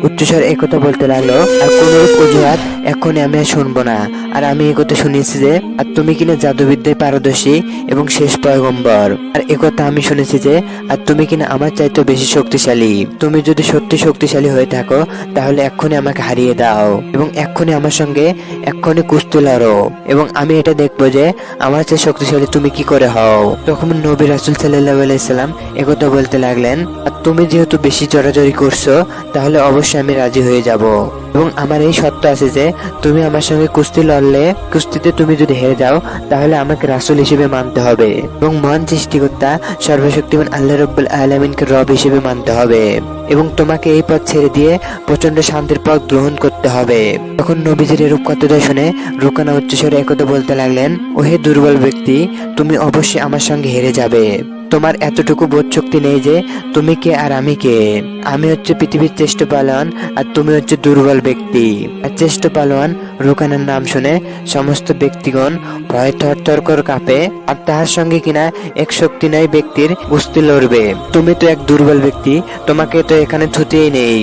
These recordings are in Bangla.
উচ্চস্বরে একথা বলতে লাগলো, আর কোনরূপ অজুহাত এখনই আমি আর শুনবো না। আর আমি একথা শুনেছি যে আর তুমি কিনা জাদুবিদ্যায় পারদর্শী এবং শেষ পয়গম্বর। আর একথা আমি শুনেছি যে আর তুমি কিনা আমার চাইতে বেশি শক্তিশালী। তুমি যদি সত্যি শক্তিশালী হয়ে থাকো তাহলে এক্ষুনি আমাকে হারিয়ে দাও এবং এক্ষুনি আমার সঙ্গে এক্ষুনি কুস্তি লড়ো, এবং আমি এটা দেখবো যে আমার চেয়ে শক্তিশালী তুমি কি করে হও। তখন নবী রাসূল সাল্লাল্লাহু আলাইহি সাল্লাম একথা বলতে লাগলেন, আর তুমি যেহেতু বেশি জড়াজড়ি করছো তাহলে অবশ্যই আমি রাজি হয়ে যাব, এবং আমার এই শর্ত আছে যে তুমি আমার সঙ্গে কুস্তি লড়লে কুস্তিতে তুমি যদি হেরে যাও তাহলে আমাকে রাসূল হিসেবে মানতে হবে এবং মহান সৃষ্টিকর্তা সর্বশক্তিমান আল্লাহ রাব্বুল আলামিনকে রব হিসেবে মানতে হবে, এবং তোমাকে এই পথ ছেড়ে দিয়ে প্রচন্ড শান্তির পথ গ্রহণ করতে হবে। তখন নবীজির এরূপ কথা শুনে রুকানা উচ্চস্বরে একথা বলতে লাগলেন, ওহে দুর্বল ব্যক্তি, তুমি অবশ্যই আমার সঙ্গে হেরে যাবে। তোমার এতটুকু বোধ শক্তি নেই যে তুমি কে আর আমি কে। আমি হচ্ছে পৃথিবীর শ্রেষ্ঠ পালোয়ান আর তুমি হচ্ছে দুর্বল ব্যক্তি। আর শ্রেষ্ঠ পালোয়ান রুকানার নাম শুনে সমস্ত ব্যক্তিগণ ভয়ে থরথর করে কাঁপে, আর তাহার সঙ্গে কিনা এক শক্তি নয় ব্যক্তির কুস্তি লড়বে। তুমি তো এক দুর্বল ব্যক্তি, তোমাকে তো এখানে থুতেই নেই,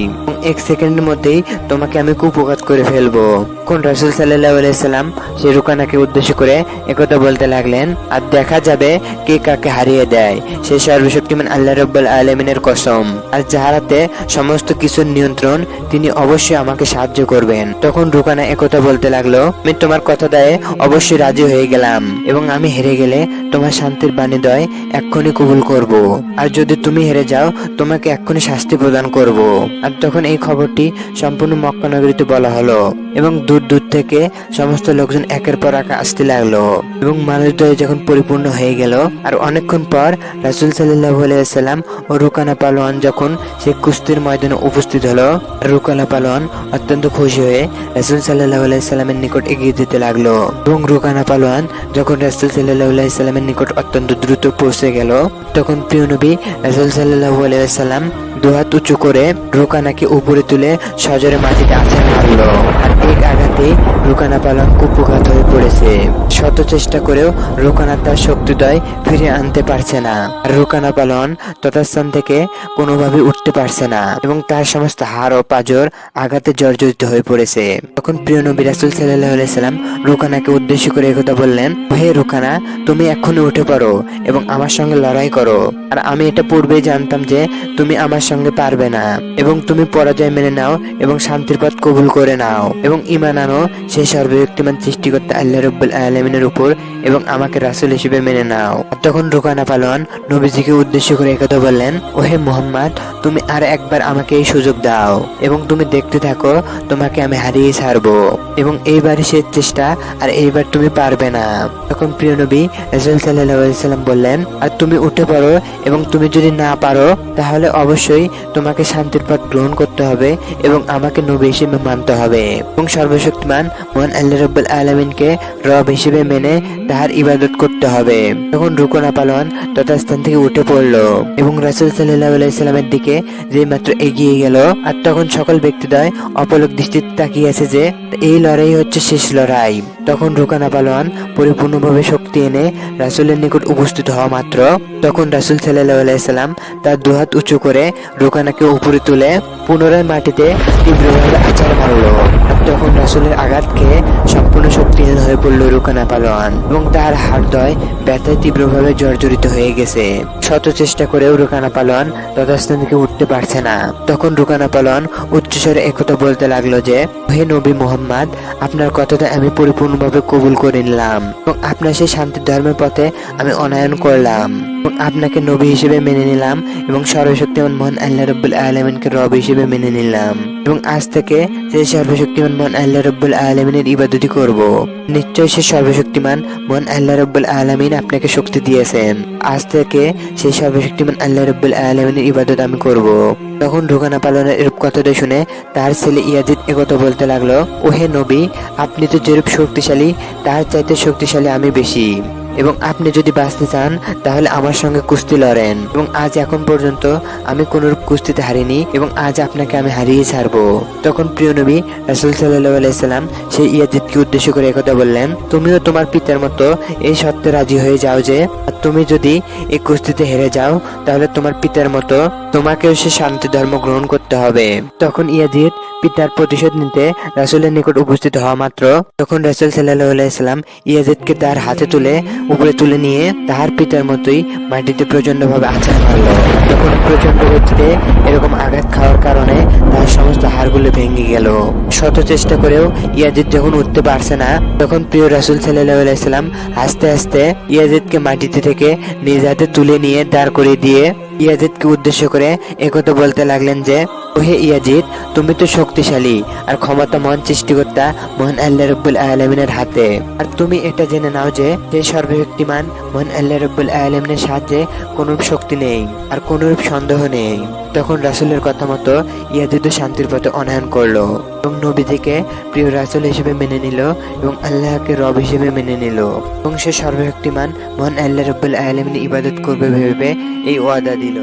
এক সেকেন্ডের মধ্যেই তোমাকে আমি কুপঘাত করে ফেলবো। কোন রাসূল সাল্লাল্লাহু আলাইহি সাল্লাম সে রুকানাকে উদ্দেশ্য করে একথা বলতে লাগলেন, আর দেখা যাবে কে কাকে হারিয়ে দেয়। সে সর্বশক্তিমান আল্লাহ রাব্বুল আলামিনের কসম, আর যাহার হাতে সমস্ত কিছুর নিয়ন্ত্রণ তিনি অবশ্যই আমাকে সাহায্য করবেন। তখন রুকানা একথা বলতে লাগলো, আমি তোমার কথা দেয় অবশ্যই রাজি হয়ে গেলাম, এবং আমি হেরে গেলে তোমার শান্তির বাণী দয় এক্ষুনি কবুল করব, আর যদি তুমি হেরে যাও তোমাকে এক্ষুনি শাস্তি প্রদান করব। আর তখন এই খবরটি সম্পূর্ণ মক্কা নগরীতে বলা হলো, এবং দূর দূর থেকে সমস্ত লোকজন একের পর এক আসতে লাগলো, এবং মানুষদ্বয় যখন পরিপূর্ণ হয়ে গেল। আর অনেকক্ষণ পর রাসূল সাল্লাল্লাহু আলাইহি সাল্লাম ও রুকানা পালোয়ান যখন সে কুস্তির ময়দানে উপস্থিত হলো, রুকানা পালোয়ান অত্যন্ত খুশি হয়ে রাসূল সাল্লাল্লাহু আলাইহি সাল্লামের নিকট এগিয়ে যেতে লাগলো, এবং রুকানা পালোয়ান যখন রাসূল সাল্লাল্লাহু আলাইহি সাল্লামের নিকট অত্যন্ত দ্রুত পৌঁছে গেল, তখন প্রিয় নবী রাসূল সাল্লাল্লাহু আলাইহি সাল্লাম দুহাত উঁচু করে রুকানাকে উপরে তুলে সজোরে মাটিতে আছাড় মারলো, আর এক আঘাতে রুকানা পালোয়ান কুপঘাত হয়ে পড়েছে। শত চেষ্টা করেও রুকানা তার শক্তিদ্বয় ফিরে আনতে পারছে না, আর রুকানা পালোয়ান তথাস্থান থেকে কোনোভাবে উঠতে পারছে না, এবং তার সমস্ত হাড় ও পাঁজর আঘাতে জর্জরিত হয়ে পড়েছে। তখন প্রিয় নবী রাসূল সাল্লাল্লাহু আলাইহি সাল্লাম রুকানাকে উদ্দেশ্য করে একথা বললেন, হে রুকানা, তুমি এক্ষুনি উঠে পড়ো এবং আমার সঙ্গে লড়াই করো। আর আমি এটা পূর্বেই জানতাম যে তুমি আমার সঙ্গে পারবে না, এবং তুমি পরাজয় মেনে নাও এবং শান্তির পথ কবুল করে নাও এবং ঈমান আনো সেই সর্বশক্তিমান সৃষ্টিকর্তা আল্লাহ রাব্বুল আলামিনের উপর, এবং আমাকে রাসূল হিসেবে মেনে নাও। তখন রুকানা পালোয়ান নবীজিকে উদ্দেশ্য করে একথা বললেন, ওহে মুহাম্মদ, তুমি আর একবার আমাকে এই সুযোগ দাও এবং তুমি দেখতে থাকো তোমাকে আমি হারিয়ে ছাড়বো, এবং এইবারই শেষ চেষ্টা, আর এইবার তুমি পারবে না। তখন প্রিয় নবী রাসূল সাল্লাল্লাহু আলাইহি সাল্লাম বললেন, আর তুমি উঠে পড়ো, এবং তুমি যদি না পারো তাহলে অবশ্যই তোমাকে শান্তির পথ গ্রহণ করতে হবে এবং আমাকে নবী হিসেবে মানতে হবে, এবং সর্বশক্তিমান মহান আল্লাহ রাব্বুল আলামিনকে রব হিসেবে মেনে তাহার ইবাদত করতে হবে। তখন রুকানা পালোয়ান তথাস্থান থেকে উঠে পড়লো এবং রাসূল সাল্লাল্লাহু আলাইহি সাল্লামের দিকে যে মাত্র এগিয়ে গেল, আর তখন সকল ব্যক্তিদ্বয় অপলক দৃষ্টিতে তাকিয়ে আছে যে এই লড়াই হচ্ছে শেষ লড়াই। তখন রুকানা পালোয়ান পরিপূর্ণভাবে শক্তি এনে রাসূলের নিকট উপস্থিত হওয়া মাত্র তখন রাসূল সাল্লাল্লাহু আলাইহি সাল্লাম তার দুহাত উঁচু করে রুকানাকে উপরে তুলে পুনরায় মাটিতে তীব্রভাবে আছাড় মারল। আর তখন রাসূলের আঘাত খেয়ে সম্পূর্ণ শক্তিহীন হয়ে পড়ল রুকানা পালোয়ান, এবং তার হাড়দ্বয় ব্যথায় তীব্রভাবে জর্জরিত হয়ে গেছে। শত চেষ্টা করেও রুকানা পালোয়ান তথাস্থান থেকে উঠতে পারছে না। তখন রুকানা পালোয়ান উচ্চস্বরে একথা বলতে লাগলো যে, হে নবী মুহাম্মদ, আপনার কথাটা আমি পরিপূর্ণভাবে কবুল করে নিলাম, এবং আপনার সেই শান্তির ধর্মের পথে আমি অনায়ন করলাম, এবং আপনাকে নবী হিসেবে মেনে নিলাম, এবং সর্বশক্তিমান মহান আল্লাহ রাব্বুল আলামিনকে রব হিসেবে মেনে নিলাম, এবং আজ থেকে সেই সর্বশক্তিমান মহান আল্লাহ রাব্বুল আলামিনের ইবাদতই করব। নিশ্চয় সে সর্বশক্তিমান মহান আল্লাহ রাব্বুল আলামিন আপনাকে শক্তি দিয়েছেন। আজ থেকে সেই সর্বশক্তিমান আল্লাহ রাব্বুল আলামিনের ইবাদত আমি করব। তখন রুকানা পালোয়ানের এরূপ কথাটা শুনে তার ছেলে ইয়াজিদ একথা বলতে লাগলো, ওহে নবী, আপনি তো যেরূপ শক্তিশালী তার চাইতে শক্তিশালী আমি বেশি, এবং আপনি যদি বাঁচতে চান তাহলে আমার সঙ্গে কুস্তি লড়েন, এবং আজ এখন পর্যন্ত আমি কোনরূপ কুস্তিতে হারিনি, এবং আজ আপনাকে আমি হারিয়ে ছাড়বো। তখন প্রিয় নবী রাসূল সাল্লাল্লাহু আলাইহি সাল্লাম সেই ইয়াজিদকে উদ্দেশ্য করে একথা বললেন, তুমিও তোমার পিতার মতো এই শর্তে রাজি হয়ে যাও যে তুমি যদি এই কুস্তিতে হেরে যাও তাহলে তোমার পিতার মতো তোমাকেও সে শান্তি ধর্ম গ্রহণ করতে হবে। তখন ইয়াজিদ পিতার প্রতিশোধ নিতে রাসূলের নিকট উপস্থিত হওয়া মাত্র তখন রাসূল সাল্লাল্লাহু আলাইহি সাল্লাম ইয়াজিদকে তার হাতে তুলে উপরে তুলে নিয়ে তাহার পিতার মতোই মাটিতে প্রচন্ডভাবে আছাড় মারল। তখন প্রচন্ড গতিতে এরকম আঘাত খাওয়ার কারণে তার সমস্ত হাড়গুলো ভেঙে গেল। শত চেষ্টা করেও ইয়াজিদ যখন উঠতে পারছে না, তখন প্রিয় রাসূল সাল্লাল্লাহু আলাইহি সাল্লাম আস্তে আস্তে ইয়াজিদকে মাটিতে থেকে নিজ হাতে তুলে নিয়ে দাঁড় করিয়ে দিয়ে ইয়াজিদকে উদ্দেশ্য করে একথা বলতে লাগলেন যে, ওহে ইয়াজিদ, তুমি তো শক্তিশালী আর ক্ষমতাময় সৃষ্টিকর্তা মহান আল্লাহ রাব্বুল আলামিনের হাতে। আর তুমি এটা জেনে নাও যে সেই সর্বশক্তিমান মহান আল্লাহ রাব্বুল আলামিনের সাহায্যে কোনরূপ শক্তি নেই আর কোনরূপ সন্দেহ নেই। তখন রাসূলের কথা মতো ইয়াজিদও শান্তির পথে অনয়ন করলো এবং নবীজিকে প্রিয় রাসূল হিসেবে মেনে নিল এবং আল্লাহকে রব হিসেবে মেনে নিল এবং সে সর্বশক্তিমান মহান আল্লাহ রাব্বুল আলামিনের ইবাদত করবে ভেবে এই ওয়াদা দিল।